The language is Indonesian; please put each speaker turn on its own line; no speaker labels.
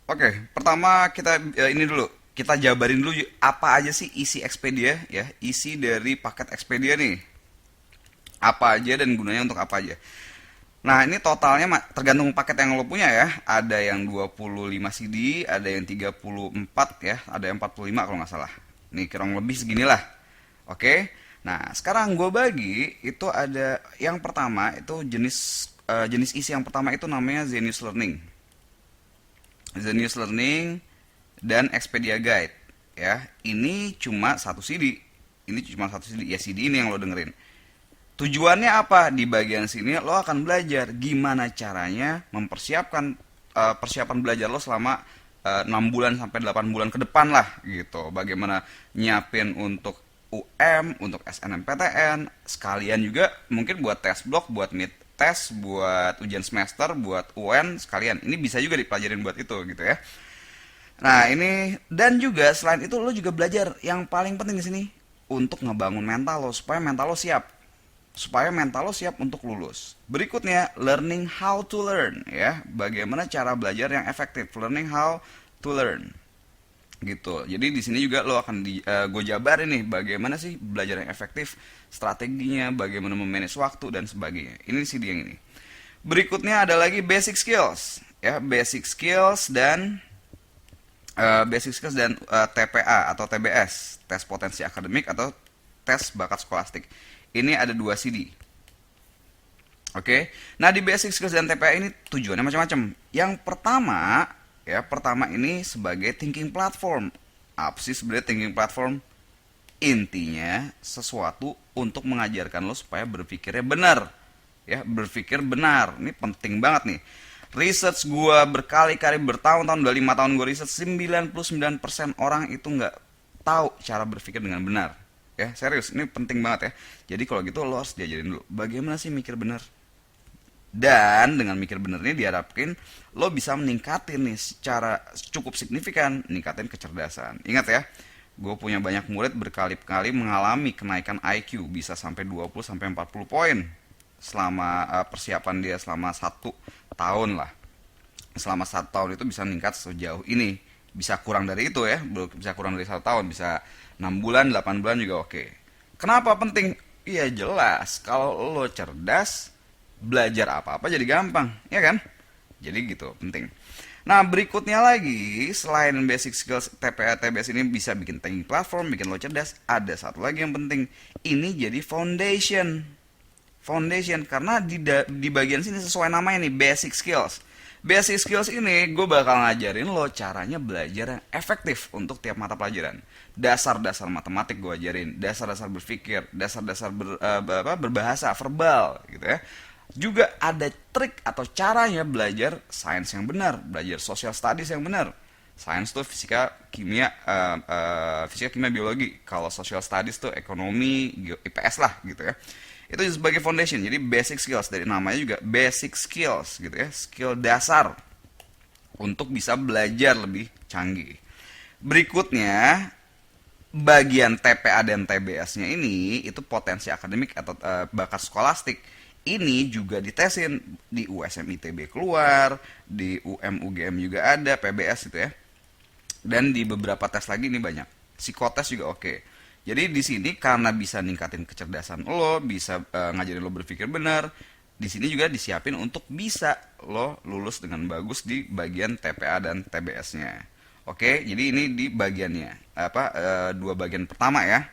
Oke, pertama kita ini dulu. Kita jabarin dulu apa aja sih isi Expedia ya, isi dari paket Expedia nih. Apa aja dan gunanya untuk apa aja. Nah, ini totalnya tergantung paket yang lo punya ya. Ada yang 25 CD, ada yang 34 ya, ada yang 45 kalau nggak salah. Nih kurang lebih seginilah. Oke. Nah, sekarang gue bagi itu ada yang pertama itu jenis isi yang pertama itu namanya Zenius Learning. Zenius Learning dan Expedia Guide ya. Ini cuma satu CD. Ini cuma satu CD. Ya CD ini yang lo dengerin. Tujuannya apa? Di bagian sini lo akan belajar gimana caranya mempersiapkan persiapan belajar lo selama 6 bulan sampai 8 bulan ke depan lah gitu. Bagaimana nyiapin untuk UM, untuk SNMPTN, sekalian juga mungkin buat tes blok, buat mid tes, buat ujian semester, buat UN sekalian. Ini bisa juga dipelajarin buat itu gitu ya. Nah, ini dan juga selain itu lo juga belajar yang paling penting di sini untuk ngebangun mental lo supaya mental lo siap. Supaya mental lo siap untuk lulus. Berikutnya, learning how to learn ya. Bagaimana cara belajar yang efektif. Learning how to learn. Gitu. Jadi di sini juga lo akan gue jabarin nih bagaimana sih belajar yang efektif, strateginya, bagaimana memanage waktu dan sebagainya. Ini sih dia yang ini. Berikutnya ada lagi basic skills ya, basic skills dan TPA atau TBS, tes potensi akademik atau tes bakat skolastik. Ini ada 2 CD. Oke. Nah, di basic skills dan TPA ini tujuannya macam-macam. Yang pertama, ya, pertama ini sebagai thinking platform. Apa sih sebenarnya thinking platform? Intinya sesuatu untuk mengajarkan lo supaya berpikirnya benar. Ya, berpikir benar. Ini penting banget nih. Research gue berkali-kali bertahun-tahun, udah 5 tahun gue research, 99% orang itu nggak tahu cara berpikir dengan benar. Ya, serius, ini penting banget ya. Jadi kalau gitu lo harus diajarin dulu bagaimana sih mikir benar. Dan dengan mikir benar ini diharapkan lo bisa meningkatin nih secara cukup signifikan, meningkatin kecerdasan. Ingat ya, gue punya banyak murid berkali-kali mengalami kenaikan IQ bisa sampai 20 sampai 40 poin selama persiapan dia selama 1 tahun lah. Selama 1 tahun itu bisa meningkat sejauh ini. Bisa kurang dari itu ya, bisa kurang dari 1 tahun, bisa 6 bulan, 8 bulan juga oke. Kenapa penting? Iya jelas, kalau lo cerdas, belajar apa-apa jadi gampang, ya kan? Jadi gitu, penting. Nah, berikutnya lagi, selain basic skills TPA TBS ini bisa bikin thinking platform, bikin lo cerdas, ada satu lagi yang penting. Ini jadi foundation. Foundation karena di bagian sini sesuai namanya nih, basic skills. Basic skills ini gue bakal ngajarin lo caranya belajar yang efektif untuk tiap mata pelajaran. Dasar-dasar matematik gue ajarin, dasar-dasar berpikir, dasar-dasar berbahasa, verbal gitu ya. Juga ada trik atau caranya belajar sains yang benar, belajar social studies yang benar. Sains tuh fisika, kimia, fisika, kimia, biologi. Kalau social studies tuh ekonomi, IPS lah gitu ya. Itu sebagai foundation. Jadi basic skills, dari namanya juga basic skills gitu ya, skill dasar untuk bisa belajar lebih canggih. Berikutnya, bagian TPA dan TBS-nya ini itu potensi akademik atau bakat skolastik. Ini juga ditesin di USM ITB keluar, di UM UGM juga ada, PBS itu ya. Dan di beberapa tes lagi ini banyak. Psikotes juga oke. Jadi di sini karena bisa ningkatin kecerdasan lo, bisa ngajarin lo berpikir benar. Di sini juga disiapin untuk bisa lo lulus dengan bagus di bagian TPA dan TBS-nya. Oke, jadi ini di bagiannya 2 bagian pertama ya.